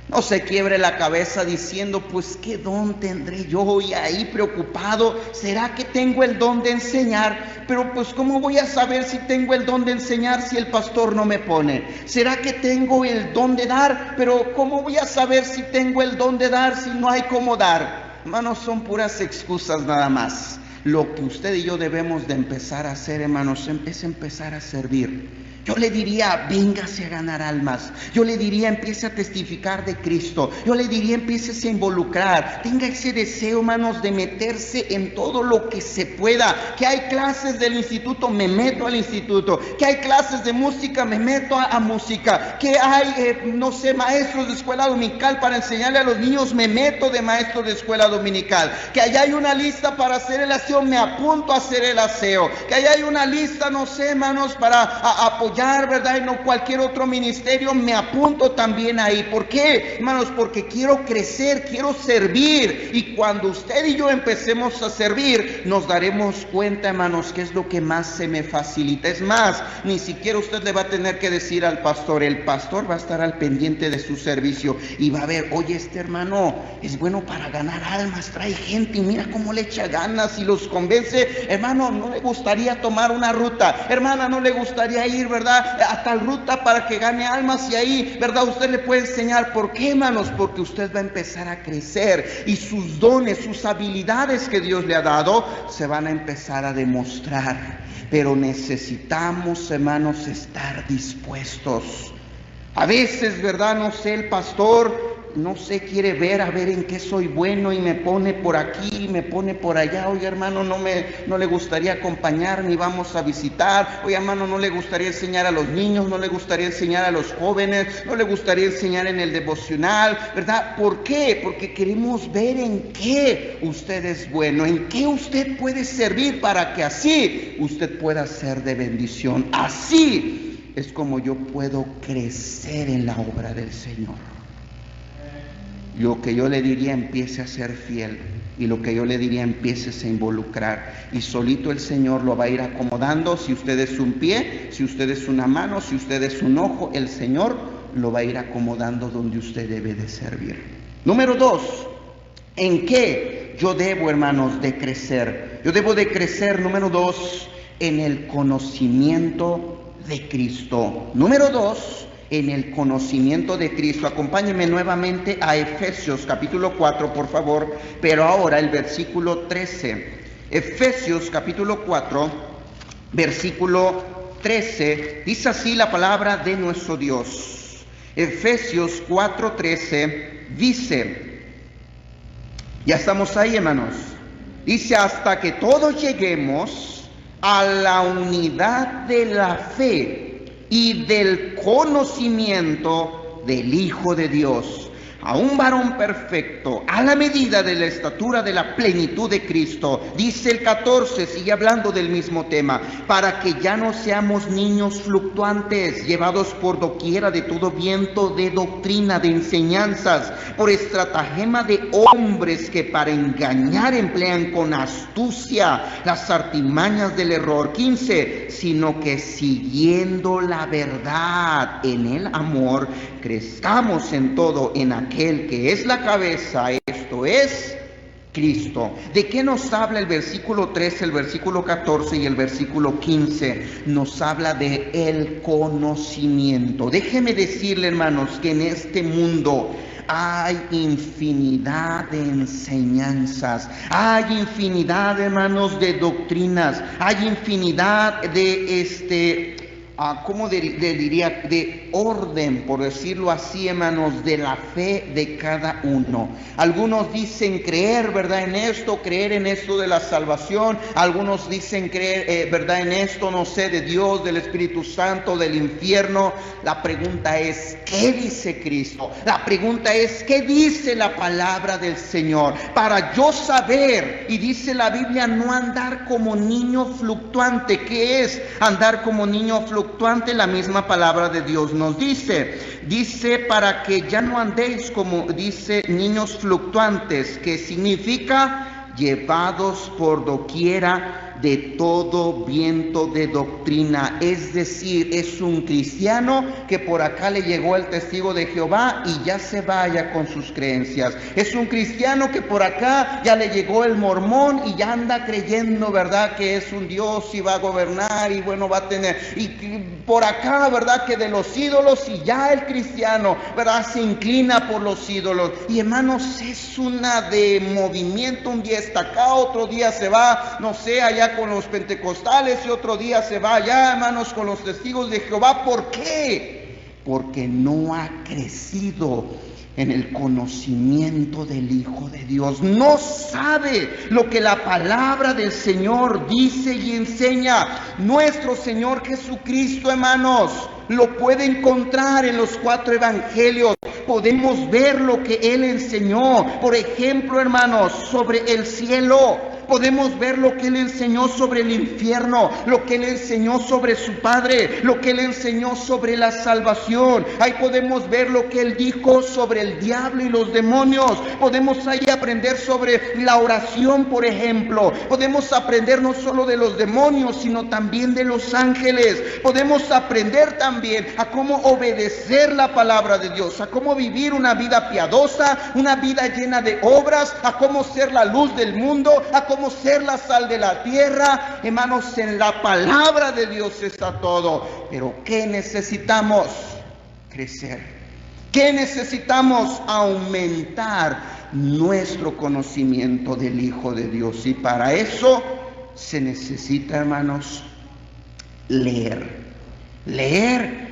No se quiebre la cabeza diciendo, pues, ¿qué don tendré yo? Y ahí preocupado, ¿será que tengo el don de enseñar? Pero pues, ¿cómo voy a saber si tengo el don de enseñar si el pastor no me pone? ¿Será que tengo el don de dar? Pero ¿cómo voy a saber si tengo el don de dar si no hay cómo dar? Hermanos, son puras excusas nada más. Lo que usted y yo debemos de empezar a hacer, hermanos, es empezar a servir. Yo le diría, véngase a ganar almas. Yo le diría, empiece a testificar de Cristo. Yo le diría, empiece a involucrar. Tenga ese deseo, hermanos, de meterse en todo lo que se pueda. Que hay clases del instituto, me meto al instituto. Que hay clases de música, me meto a música. Que hay, no sé, maestros de escuela dominical para enseñarle a los niños, me meto de maestro de escuela dominical. Que allá hay una lista para hacer el aseo, me apunto a hacer el aseo. Que allá hay una lista, no sé, hermanos, para apoyar, ¿verdad? Y no cualquier otro ministerio, me apunto también ahí. ¿Por qué, hermanos? Porque quiero crecer, quiero servir. Y cuando usted y yo empecemos a servir, nos daremos cuenta, hermanos, que es lo que más se me facilita. Es más, ni siquiera usted le va a tener que decir al pastor. El pastor va a estar al pendiente de su servicio y va a ver, oye, este hermano es bueno para ganar almas, trae gente y mira cómo le echa ganas y los convence. Hermano, ¿no le gustaría tomar una ruta? Hermana, ¿no le gustaría ir, verdad, a tal ruta para que gane almas? Y ahí, verdad, usted le puede enseñar. ¿Por qué, hermanos? Porque usted va a empezar a crecer y sus dones, sus habilidades que Dios le ha dado se van a empezar a demostrar. Pero necesitamos, hermanos, estar dispuestos. A veces, verdad, no sé, el pastor, no sé, quiere ver a ver en qué soy bueno y me pone por aquí, me pone por allá. Oye, hermano, no le gustaría acompañar ni vamos a visitar. Oye, hermano, no le gustaría enseñar a los niños, no le gustaría enseñar a los jóvenes, no le gustaría enseñar en el devocional, ¿verdad? ¿Por qué? Porque queremos ver en qué usted es bueno, en qué usted puede servir para que así usted pueda ser de bendición. Así es como yo puedo crecer en la obra del Señor. Lo que yo le diría, empiece a ser fiel. Y lo que yo le diría, empieces a involucrar. Y solito el Señor lo va a ir acomodando. Si usted es un pie, si usted es una mano, si usted es un ojo, el Señor lo va a ir acomodando donde usted debe de servir. Número 2. ¿En qué yo debo, hermanos, de crecer? Yo debo de crecer, número 2, en el conocimiento de Cristo. Número 2. En el conocimiento de Cristo. Acompáñenme nuevamente a Efesios capítulo 4, por favor, pero ahora el versículo 13. Efesios capítulo 4, versículo 13, dice así la palabra de nuestro Dios. Efesios 4:13 dice, ya estamos ahí, hermanos, dice, hasta que todos lleguemos a la unidad de la fe y del conocimiento del Hijo de Dios, a un varón perfecto, a la medida de la estatura de la plenitud de Cristo. Dice el 14, sigue hablando del mismo tema, para que ya no seamos niños fluctuantes, llevados por doquiera de todo viento de doctrina, de enseñanzas, por estratagema de hombres que para engañar emplean con astucia las artimañas del error. 15, sino que siguiendo la verdad en el amor, crezcamos en todo en aquel que es la cabeza, esto es Cristo. ¿De qué nos habla el versículo 13, el versículo 14 y el versículo 15? Nos habla de el conocimiento. Déjeme decirle, hermanos, que en este mundo hay infinidad de enseñanzas, hay infinidad, hermanos, de doctrinas, hay infinidad de ¿cómo diría? De orden, por decirlo así, hermanos, de la fe de cada uno. Algunos dicen creer, ¿verdad?, en esto de la salvación. Algunos dicen creer, ¿verdad?, en esto, no sé, de Dios, del Espíritu Santo, del infierno. La pregunta es, ¿qué dice Cristo? La pregunta es, ¿qué dice la palabra del Señor? Para yo saber, y dice la Biblia, no andar como niño fluctuante. ¿Qué es andar como niño fluctuante? La misma palabra de Dios nos dice para que ya no andéis como, dice, niños fluctuantes, que significa llevados por doquiera de todo viento de doctrina. Es decir, es un cristiano que por acá le llegó el testigo de Jehová y ya se vaya con sus creencias. Es un cristiano que por acá ya le llegó el mormón y ya anda creyendo, ¿verdad?, que es un Dios y va a gobernar y bueno, va a tener, y por acá, ¿verdad?, que de los ídolos, y ya el cristiano, ¿verdad?, se inclina por los ídolos. Y hermanos, es una de movimiento. Un día está acá, otro día se va, no sé, allá con los pentecostales, y otro día se va allá, hermanos, con los testigos de Jehová. ¿Por qué? Porque no ha crecido en el conocimiento del Hijo de Dios. No sabe lo que la palabra del Señor dice y enseña. Nuestro Señor Jesucristo, hermanos, lo puede encontrar en los 4 evangelios. Podemos ver lo que Él enseñó. Por ejemplo, hermanos, sobre el cielo. Podemos ver lo que Él enseñó sobre el infierno, lo que Él enseñó sobre su Padre, lo que Él enseñó sobre la salvación. Ahí podemos ver lo que Él dijo sobre el diablo y los demonios. Podemos ahí aprender sobre la oración, por ejemplo. Podemos aprender no solo de los demonios, sino también de los ángeles. Podemos aprender también a cómo obedecer la palabra de Dios, a cómo vivir una vida piadosa, una vida llena de obras, a cómo ser la luz del mundo, a cómo ser la sal de la tierra. Hermanos, en la palabra de Dios está todo. Pero ¿qué necesitamos? Crecer. ¿Qué necesitamos? Aumentar nuestro conocimiento del Hijo de Dios. Y para eso se necesita, hermanos, leer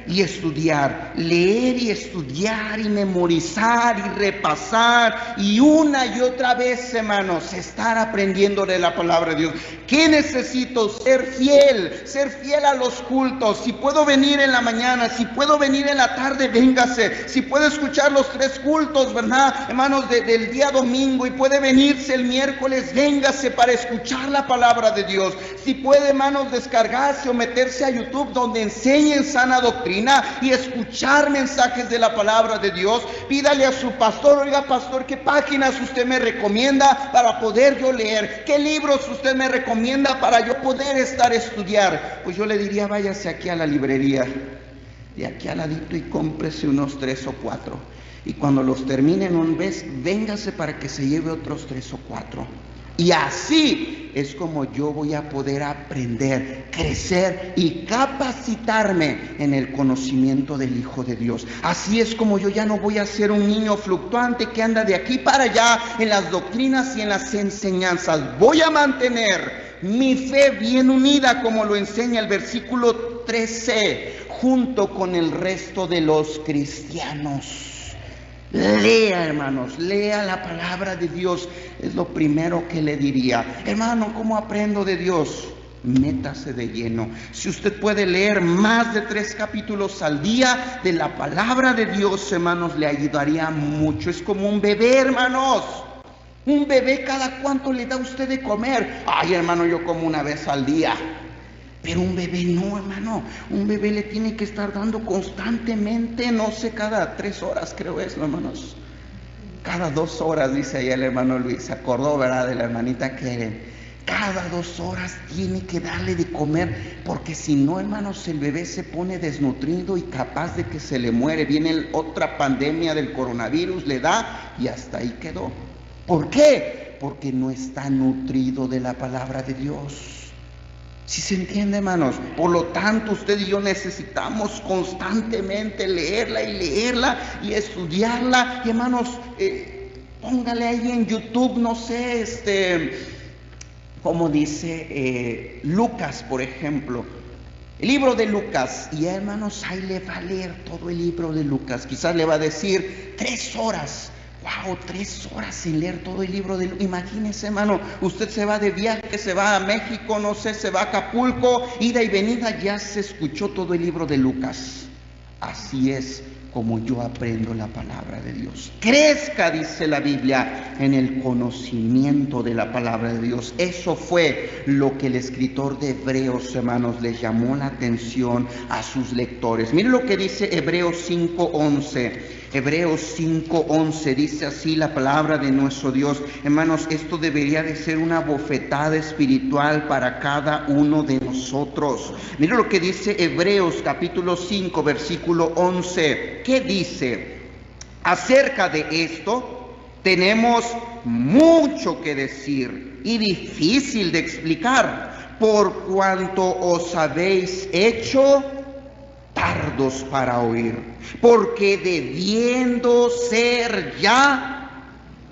y estudiar, leer y estudiar y memorizar y repasar y una y otra vez, hermanos, estar aprendiendo de la palabra de Dios. ¿Qué necesito? Ser fiel a los cultos. Si puedo venir en la mañana, si puedo venir en la tarde, véngase. Si puedo escuchar los 3 cultos, ¿verdad?, hermanos, del día domingo, y puede venirse el miércoles, véngase para escuchar la palabra de Dios. Si puede, hermanos, descargarse o meterse a YouTube, donde enseñen sana doctrina, y escuchar mensajes de la palabra de Dios. Pídale a su pastor: oiga, pastor, ¿qué páginas usted me recomienda para poder yo leer? ¿Qué libros usted me recomienda para yo poder estudiar? Pues yo le diría, váyase aquí a la librería, de aquí al ladito, y cómprese unos 3 o 4. Y cuando los termine en un mes, véngase para que se lleve otros 3 o 4. Y así es como yo voy a poder aprender, crecer y capacitarme en el conocimiento del Hijo de Dios. Así es como yo ya no voy a ser un niño fluctuante que anda de aquí para allá en las doctrinas y en las enseñanzas. Voy a mantener mi fe bien unida, como lo enseña el versículo 13, junto con el resto de los cristianos. Lea, hermanos, lea la palabra de Dios. Es lo primero que le diría. Hermano, ¿cómo aprendo de Dios? métase de lleno. Si usted puede leer más de 3 capítulos al día de la palabra de Dios, hermanos, le ayudaría mucho. Es como un bebé, hermanos. Un bebé, ¿cada cuánto le da usted de comer? Ay, hermano, yo como una vez al día. Pero un bebé no, hermano. Un bebé le tiene que estar dando constantemente, no sé, cada 3 horas creo es, hermanos. Cada 2 horas, dice ahí el hermano Luis. Se acordó, ¿verdad?, de la hermanita Keren. Cada 2 horas tiene que darle de comer, porque si no, hermanos, el bebé se pone desnutrido y capaz de que se le muere. Viene otra pandemia del coronavirus, le da y hasta ahí quedó. ¿Por qué? Porque no está nutrido de la palabra de Dios. ¿Sí se entiende, hermanos? Por lo tanto, usted y yo necesitamos constantemente leerla y estudiarla. Y hermanos, póngale ahí en YouTube, no sé, como dice Lucas, por ejemplo. El libro de Lucas. Y hermanos, ahí le va a leer todo el libro de Lucas. Quizás le va a decir 3 horas. Wow, 3 horas sin leer todo el libro de Lucas. Imagínese, hermano, usted se va de viaje, se va a México, no sé, se va a Acapulco, ida y venida, ya se escuchó todo el libro de Lucas. Así es como yo aprendo la palabra de Dios. Crezca, dice la Biblia, en el conocimiento de la palabra de Dios. Eso fue lo que el escritor de Hebreos, hermanos, les llamó la atención a sus lectores. Miren lo que dice Hebreos 5:11. Hebreos 5:11 dice así la palabra de nuestro Dios. Hermanos, esto debería de ser una bofetada espiritual para cada uno de nosotros. Miren lo que dice Hebreos capítulo 5, versículo 11. ¿Qué dice? Acerca de esto tenemos mucho que decir y difícil de explicar, por cuanto os habéis hecho tardos para oír, porque debiendo ser ya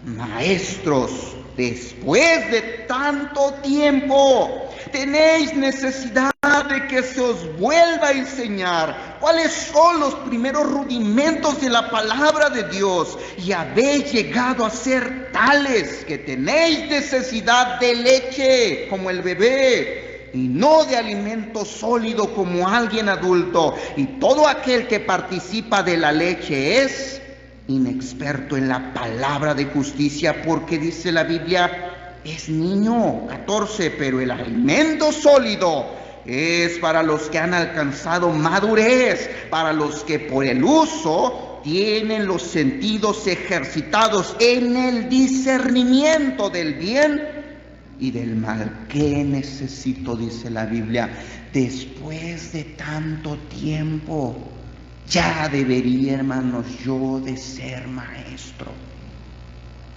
maestros después de tanto tiempo, tenéis necesidad de que se os vuelva a enseñar cuáles son los primeros rudimentos de la palabra de Dios, y habéis llegado a ser tales que tenéis necesidad de leche como el bebé, y no de alimento sólido como alguien adulto. Y todo aquel que participa de la leche es inexperto en la palabra de justicia, porque dice la Biblia, es niño. 14, pero el alimento sólido es para los que han alcanzado madurez, para los que por el uso tienen los sentidos ejercitados en el discernimiento del bien y del mal. ¿Qué necesito? Dice la Biblia. Después de tanto tiempo, ya debería, hermanos, yo de ser maestro.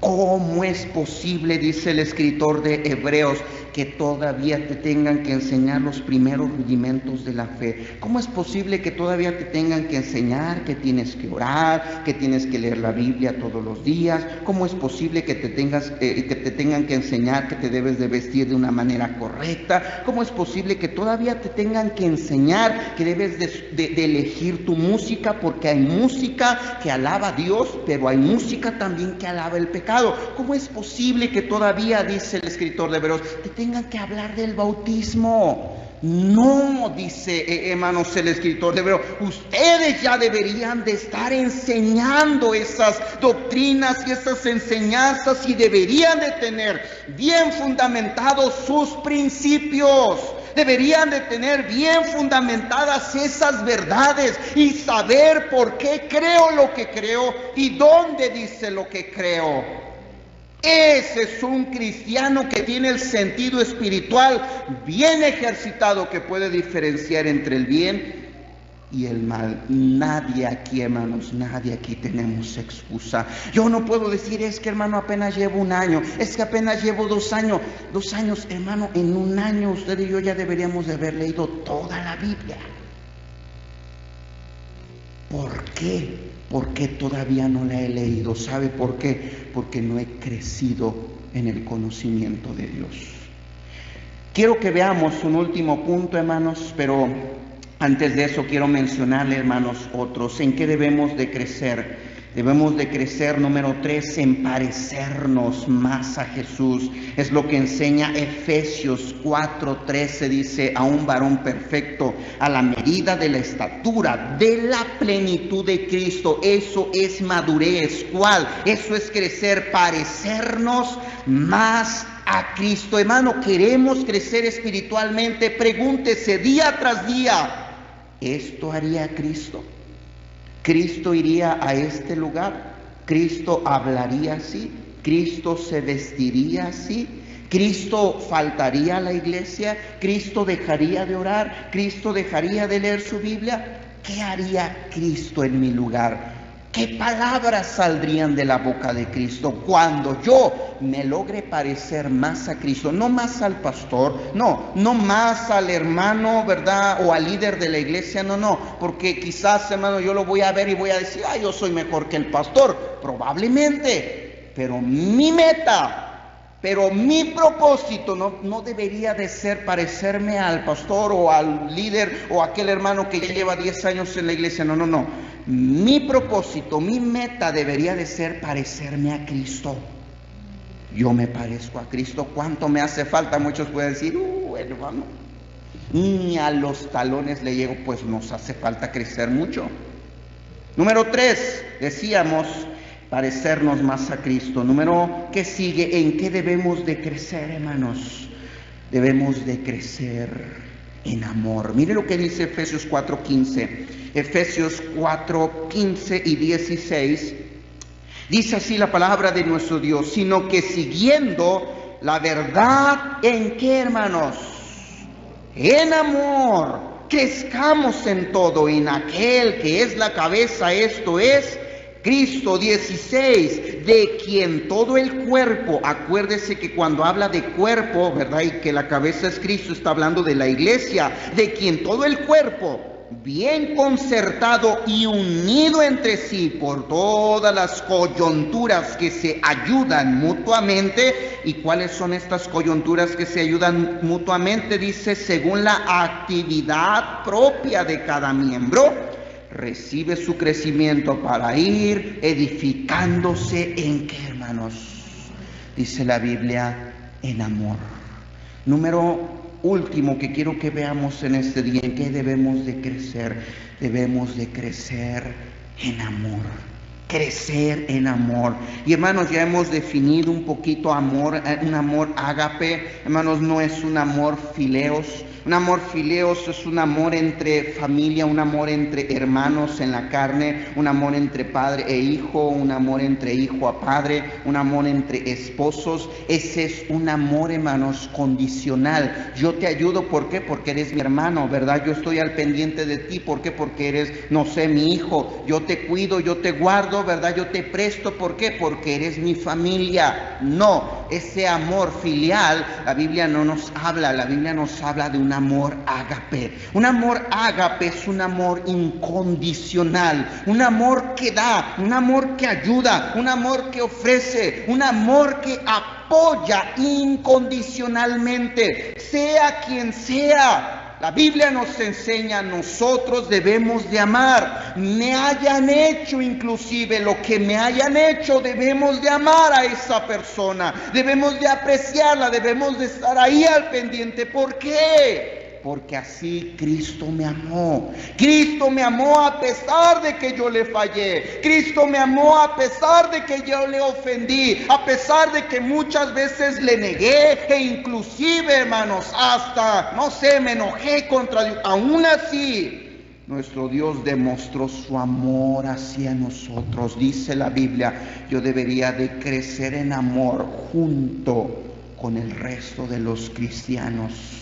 ¿Cómo es posible, dice el escritor de Hebreos, que todavía te tengan que enseñar los primeros rudimentos de la fe? ¿Cómo es posible que todavía te tengan que enseñar que tienes que orar, que tienes que leer la Biblia todos los días? ¿Cómo es posible que te tengan que enseñar que te debes de vestir de una manera correcta? ¿Cómo es posible que todavía te tengan que enseñar que debes de elegir tu música? Porque hay música que alaba a Dios, pero hay música también que alaba el pecado. ¿Cómo es posible que todavía, dice el escritor de Hebreos, te tengan que hablar del bautismo? No, dice, hermanos, el escritor de Hebreos, ustedes ya deberían de estar enseñando esas doctrinas y esas enseñanzas, y deberían de tener bien fundamentados sus principios. Deberían de tener bien fundamentadas esas verdades y saber por qué creo lo que creo y dónde dice lo que creo. Ese es un cristiano que tiene el sentido espiritual bien ejercitado, que puede diferenciar entre el bien y el mal. Nadie aquí, hermanos, nadie aquí tenemos excusa. Yo no puedo decir, es que, hermano, apenas llevo 1 año, es que apenas llevo 2 años. 2 años, hermano, en 1 año usted y yo ya deberíamos de haber leído toda la Biblia. ¿Por qué? Porque todavía no la he leído. ¿Sabe por qué? Porque no he crecido en el conocimiento de Dios. Quiero que veamos un último punto, hermanos, pero antes de eso quiero mencionarle, hermanos, otros en qué debemos de crecer. Debemos de crecer, número 3, en parecernos más a Jesús. Es lo que enseña Efesios 4:13, dice, a un varón perfecto, a la medida de la estatura, de la plenitud de Cristo. Eso es madurez. ¿Cuál? Eso es crecer, parecernos más a Cristo. Hermano, queremos crecer espiritualmente. Pregúntese día tras día, ¿esto haría Cristo? ¿Cristo iría a este lugar? ¿Cristo hablaría así? ¿Cristo se vestiría así? ¿Cristo faltaría a la iglesia? ¿Cristo dejaría de orar? ¿Cristo dejaría de leer su Biblia? ¿Qué haría Cristo en mi lugar? ¿Qué palabras saldrían de la boca de Cristo cuando yo me logre parecer más a Cristo? No más al pastor, no más al hermano, ¿verdad? O al líder de la iglesia, no, porque quizás, hermano, yo lo voy a ver y voy a decir, yo soy mejor que el pastor, probablemente, pero mi meta, mi propósito no debería de ser parecerme al pastor o al líder o aquel hermano que ya lleva 10 años en la iglesia, no. Mi propósito, mi meta debería de ser parecerme a Cristo. Yo me parezco a Cristo. ¿Cuánto me hace falta? Muchos pueden decir, hermano, ni a los talones le llego. Pues nos hace falta crecer mucho. Número 3, decíamos, parecernos más a Cristo. Número, ¿qué sigue? ¿En qué debemos de crecer, hermanos? Debemos de crecer en amor. Mire lo que dice Efesios 4:15. Efesios 4:15 y 16. Dice así la palabra de nuestro Dios, sino que siguiendo la verdad, ¿en qué, hermanos? En amor, crezcamos en todo, en aquel que es la cabeza, esto es Cristo. 16, de quien todo el cuerpo, acuérdese que cuando habla de cuerpo, ¿verdad? Y que la cabeza es Cristo, está hablando de la iglesia, de quien todo el cuerpo, bien concertado y unido entre sí por todas las coyunturas que se ayudan mutuamente. ¿Y cuáles son estas coyunturas que se ayudan mutuamente? Dice, según la actividad propia de cada miembro, recibe su crecimiento para ir edificándose. ¿En qué, hermanos? Dice la Biblia, en amor. Número último que quiero que veamos en este día, ¿en qué debemos de crecer? Debemos de crecer en amor. Crecer en amor. Y hermanos, ya hemos definido un poquito amor, un amor ágape. Hermanos, no es un amor fileos. Un amor fileos es un amor entre familia, un amor entre hermanos en la carne, un amor entre padre e hijo, un amor entre hijo a padre, un amor entre esposos. Ese es un amor, hermanos, condicional. Yo te ayudo, ¿por qué? Porque eres mi hermano, ¿verdad? Yo estoy al pendiente de ti, ¿por qué? Porque eres, no sé, mi hijo. Yo te cuido, yo te guardo, ¿verdad? Yo te presto, ¿por qué? Porque eres mi familia. No, ese amor filial, la Biblia no nos habla, la Biblia nos habla de un amor ágape. Un amor ágape es un amor incondicional, un amor que da, un amor que ayuda, un amor que ofrece, un amor que apoya incondicionalmente, sea quien sea. La Biblia nos enseña, nosotros debemos de amar. Me hayan hecho inclusive lo que me hayan hecho, debemos de amar a esa persona. Debemos de apreciarla, debemos de estar ahí al pendiente. ¿Por qué? Porque así Cristo me amó. Cristo me amó a pesar de que yo le fallé. Cristo me amó a pesar de que yo le ofendí. A pesar de que muchas veces le negué. E inclusive, hermanos, hasta, no sé, me enojé contra Dios. Aún así, nuestro Dios demostró su amor hacia nosotros. Dice la Biblia, yo debería de crecer en amor junto con el resto de los cristianos.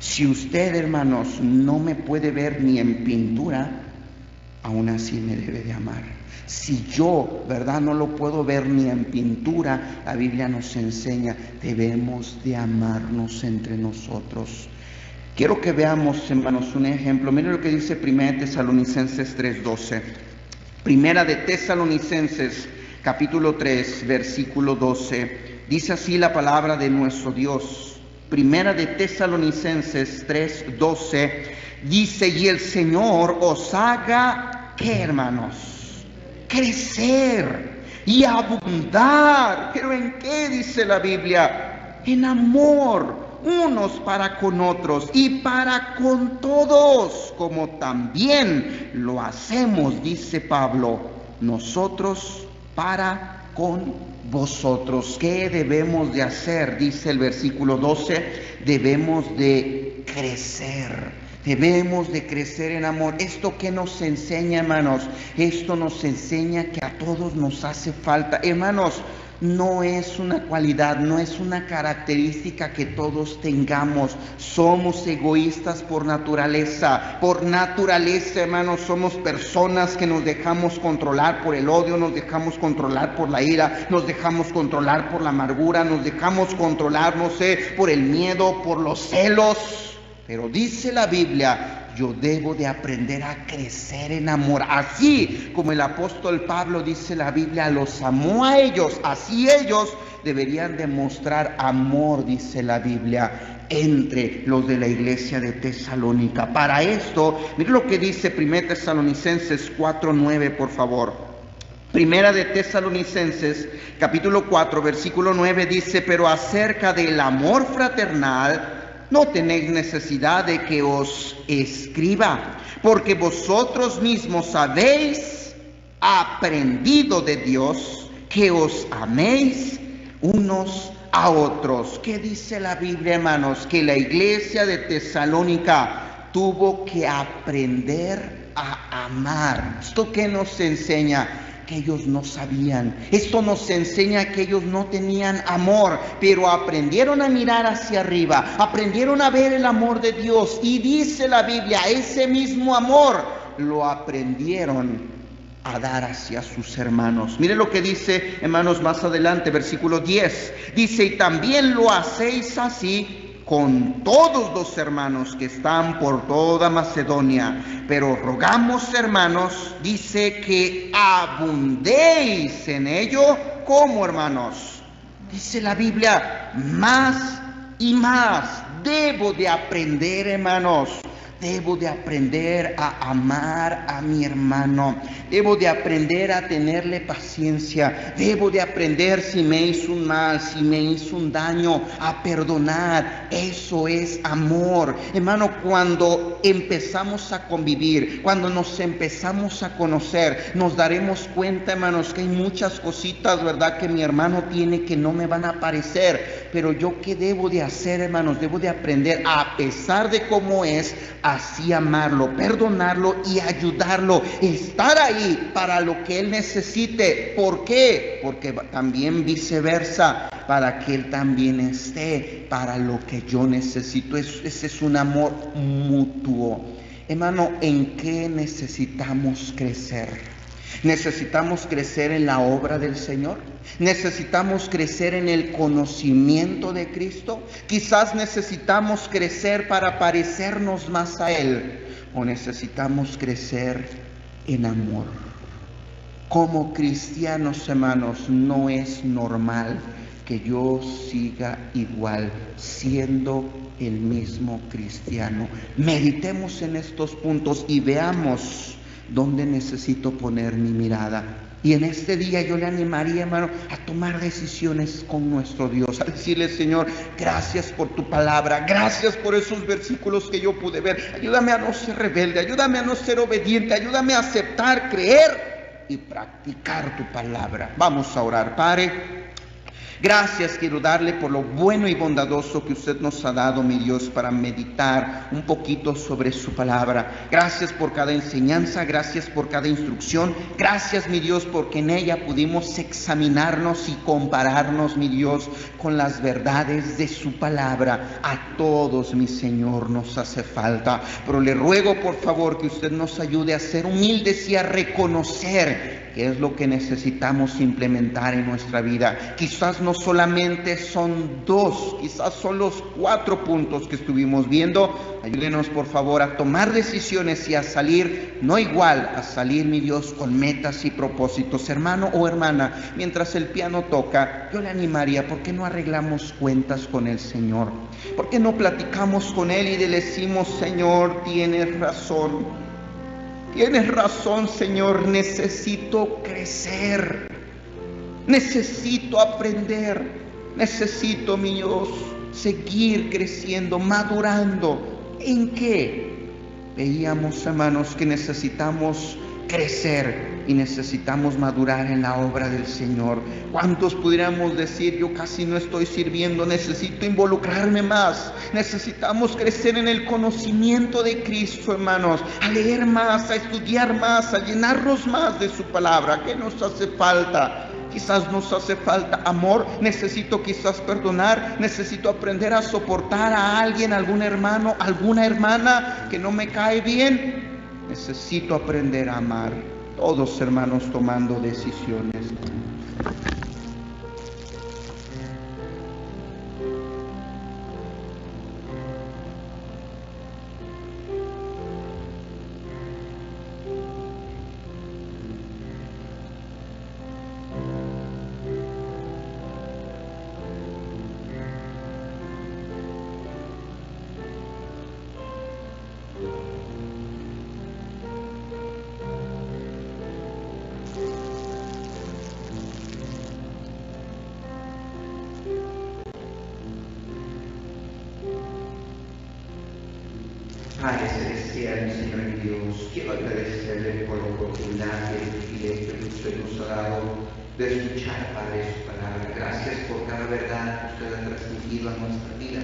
Si usted, hermanos, no me puede ver ni en pintura, aún así me debe de amar. Si yo, ¿verdad?, no lo puedo ver ni en pintura, la Biblia nos enseña, debemos de amarnos entre nosotros. Quiero que veamos, hermanos, un ejemplo. Miren lo que dice 1 Tesalonicenses 3:12. Primera de Tesalonicenses, capítulo 3, versículo 12. Dice así la palabra de nuestro Dios. Primera de Tesalonicenses 3:12 dice, y el Señor os haga, ¿qué, hermanos? crecer y abundar. ¿Pero en qué dice la Biblia? En amor, unos para con otros y para con todos, como también lo hacemos, dice Pablo, nosotros para con vosotros. ¿Qué debemos de hacer? Dice el versículo 12, debemos de crecer. Debemos de crecer en amor. ¿Esto qué nos enseña, hermanos? Esto nos enseña que a todos nos hace falta. Hermanos, no es una cualidad, no es una característica que todos tengamos. Somos egoístas por naturaleza. Por naturaleza, hermanos, somos personas que nos dejamos controlar por el odio, nos dejamos controlar por la ira, nos dejamos controlar por la amargura, nos dejamos controlar, no sé, por el miedo, por los celos. Pero dice la Biblia, yo debo de aprender a crecer en amor. Así como el apóstol Pablo, dice la Biblia, los amó a ellos, así ellos deberían demostrar amor, dice la Biblia, entre los de la iglesia de Tesalónica. Para esto, mire lo que dice 1 Tesalonicenses 4:9, por favor. Primera de Tesalonicenses, capítulo 4, versículo 9, dice, pero acerca del amor fraternal, no tenéis necesidad de que os escriba, porque vosotros mismos habéis aprendido de Dios que os améis unos a otros. ¿Qué dice la Biblia, hermanos? Que la iglesia de Tesalónica tuvo que aprender a amar. ¿Esto qué nos enseña? Que ellos no sabían. Esto nos enseña que ellos no tenían amor, pero aprendieron a mirar hacia arriba, aprendieron a ver el amor de Dios, y dice la Biblia, ese mismo amor lo aprendieron a dar hacia sus hermanos. Mire lo que dice, hermanos, más adelante, versículo 10, dice, y también lo hacéis así con todos los hermanos que están por toda Macedonia. Pero rogamos, hermanos, dice que abundéis en ello. ¿Cómo, hermanos? Dice la Biblia, más y más. Debo de aprender, hermanos. Debo de aprender a amar a mi hermano. Debo de aprender a tenerle paciencia. Debo de aprender, si me hizo un mal, si me hizo un daño, a perdonar. Eso es amor. Hermano, cuando empezamos a convivir, cuando nos empezamos a conocer, nos daremos cuenta, hermanos, que hay muchas cositas, ¿verdad?, que mi hermano tiene que no me van a parecer. Pero yo, ¿qué debo de hacer, hermanos? Debo de aprender, a pesar de cómo es, así amarlo, perdonarlo y ayudarlo, estar ahí para lo que él necesite. ¿Por qué? Porque también viceversa, para que él también esté para lo que yo necesito. Ese es un amor mutuo. Hermano, ¿en qué necesitamos crecer? ¿Necesitamos crecer en la obra del Señor? ¿Necesitamos crecer en el conocimiento de Cristo? Quizás necesitamos crecer para parecernos más a Él, o necesitamos crecer en amor. Como cristianos, hermanos, no es normal que yo siga igual, siendo el mismo cristiano. Meditemos en estos puntos y veamos ¿dónde necesito poner mi mirada? Y en este día yo le animaría, hermano, a tomar decisiones con nuestro Dios, a decirle, Señor, gracias por tu palabra, gracias por esos versículos que yo pude ver. Ayúdame a no ser rebelde, ayúdame a no ser obediente, ayúdame a aceptar, creer y practicar tu palabra. Vamos a orar. Padre, gracias quiero darle por lo bueno y bondadoso que usted nos ha dado, mi Dios, para meditar un poquito sobre su palabra. Gracias por cada enseñanza, gracias por cada instrucción. Gracias, mi Dios, porque en ella pudimos examinarnos y compararnos, mi Dios, con las verdades de su palabra. A todos, mi Señor, nos hace falta. Pero le ruego, por favor, que usted nos ayude a ser humildes y a reconocer qué es lo que necesitamos implementar en nuestra vida. Quizás no solamente son 2, quizás son los 4 puntos que estuvimos viendo. Ayúdenos, por favor, a tomar decisiones y a salir, no igual, a salir, mi Dios, con metas y propósitos. Hermano o hermana, mientras el piano toca, yo le animaría, ¿por qué no arreglamos cuentas con el Señor? ¿Por qué no platicamos con Él y le decimos, Señor, tienes razón? Tienes razón, Señor, necesito crecer, necesito aprender, necesito, mi Dios, seguir creciendo, madurando. ¿En qué? Veíamos, hermanos, que necesitamos crecer y necesitamos madurar en la obra del Señor. ¿Cuántos pudiéramos decir, yo casi no estoy sirviendo, necesito involucrarme más? Necesitamos crecer en el conocimiento de Cristo, hermanos, a leer más, a estudiar más, a llenarnos más de su palabra. ¿Qué nos hace falta? Quizás nos hace falta amor, necesito quizás perdonar, necesito aprender a soportar a alguien, algún hermano, alguna hermana que no me cae bien. Necesito aprender a amar. Todos, hermanos, tomando decisiones. Padre celestial, Señor mi Dios, quiero agradecerle por la oportunidad y el privilegio que usted nos ha dado de escuchar, Padre, su palabra. Gracias por cada verdad que usted ha transmitido a nuestra vida.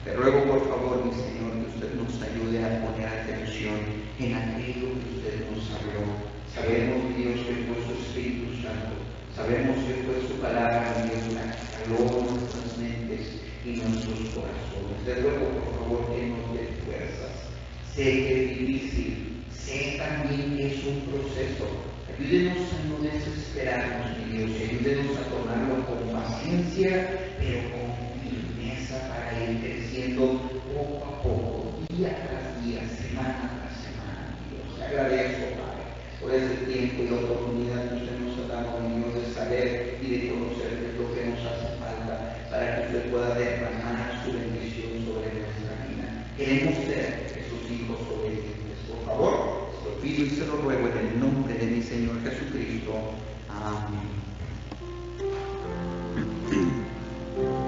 Te ruego, por favor, mi Señor, que usted nos ayude a poner atención en aquello que usted nos habló. Sabemos, Dios, que fue su Espíritu Santo. Sabemos que fue su palabra, Dios, la que caló nuestras mentes y nuestros corazones. Te ruego, por favor, que nos dé fuerzas. Sé que es difícil, sé también que es un proceso. Ayúdenos a no desesperarnos, mi Dios, ayúdenos a tomarlo con paciencia, pero con firmeza para ir creciendo poco a poco, día tras día, semana tras semana, mi Dios. Te agradezco, Padre, por ese tiempo y oportunidad que usted nos ha dado, mi Dios, de saber y de conocer lo que nos hace falta para que usted pueda derramar su bendición sobre nuestra vida. Queremos ser esos hijos obedientes. Por favor, se lo pido y se lo ruego en el nombre de mi Señor Jesucristo. Amén.